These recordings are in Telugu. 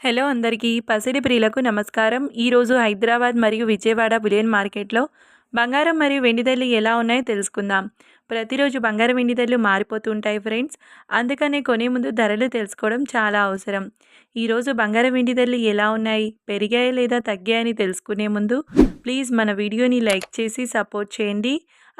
హలో అందరికీ పసిడి ప్రియులకు నమస్కారం. ఈరోజు హైదరాబాద్ మరియు విజయవాడ బులియన్ మార్కెట్లో బంగారం మరియు వెండి ధరలు ఎలా ఉన్నాయో తెలుసుకుందాం. ప్రతిరోజు బంగారం వెండి ధరలు మారిపోతూ ఉంటాయి ఫ్రెండ్స్. అందుకనే కొనే ముందు ధరలు తెలుసుకోవడం చాలా అవసరం. ఈరోజు బంగారం వెండి ధరలు ఎలా ఉన్నాయి, పెరిగాయా లేదా తగ్గాయని తెలుసుకునే ముందు ప్లీజ్ మన వీడియోని లైక్ చేసి సపోర్ట్ చేయండి.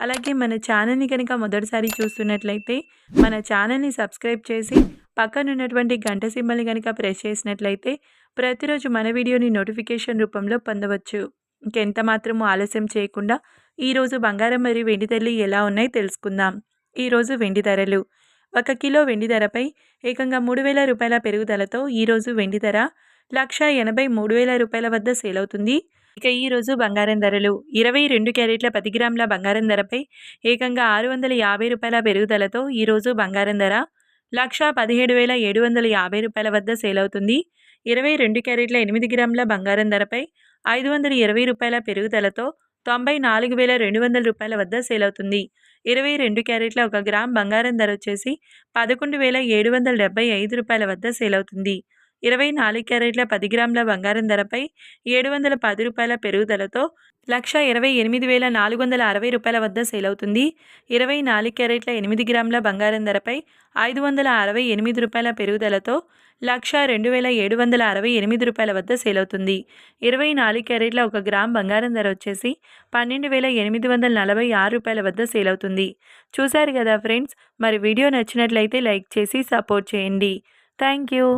అలాగే మన ఛానల్ని కనుక మొదటిసారి చూస్తున్నట్లయితే మన ఛానల్ని సబ్స్క్రైబ్ చేసి పక్కనున్నటువంటి గంట సింబల్ని కనుక ప్రెస్ చేసినట్లయితే ప్రతిరోజు మన వీడియోని నోటిఫికేషన్ రూపంలో పొందవచ్చు. ఇంకెంత మాత్రము ఆలస్యం చేయకుండా ఈరోజు బంగారం మరియు వెండి ధరలు ఎలా ఉన్నాయో తెలుసుకుందాం. ఈరోజు వెండి ధరలు 1 కిలో వెండి ధరపై ఏకంగా 3,000 రూపాయల పెరుగుదలతో ఈరోజు వెండి ధర 1,83,000 రూపాయల వద్ద సేల్ అవుతుంది. ఇక ఈరోజు బంగారం ధరలు 22 క్యారెట్ల 10 గ్రాముల బంగారం ధరపై ఏకంగా 650 రూపాయల పెరుగుదలతో ఈరోజు బంగారం ధర 1,17,750 రూపాయల వద్ద సేల్ అవుతుంది. 22 క్యారెట్ల 8 గ్రాముల బంగారం ధరపై 520 రూపాయల పెరుగుదలతో 94,200 రూపాయల వద్ద సేల్ అవుతుంది. 22 క్యారెట్ల 1 గ్రామ్ బంగారం ధర వచ్చేసి 11,775 రూపాయల వద్ద సేల్ అవుతుంది. 24 క్యారెట్ల 10 గ్రాముల బంగారం ధరపై 710 రూపాయల పెరుగుదలతో 1,28,460 రూపాయల వద్ద సేల్ అవుతుంది. 24 క్యారెట్ల 8 గ్రాముల బంగారం ధరపై 568 రూపాయల పెరుగుదలతో 1,02,768 రూపాయల వద్ద సేల్ అవుతుంది. 24 క్యారెట్ల 1 గ్రామ్ బంగారం ధర వచ్చేసి 12,846 రూపాయల వద్ద సేల్ అవుతుంది. చూశారు కదా ఫ్రెండ్స్, మరి వీడియో నచ్చినట్లయితే లైక్ చేసి సపోర్ట్ చేయండి. Thank you.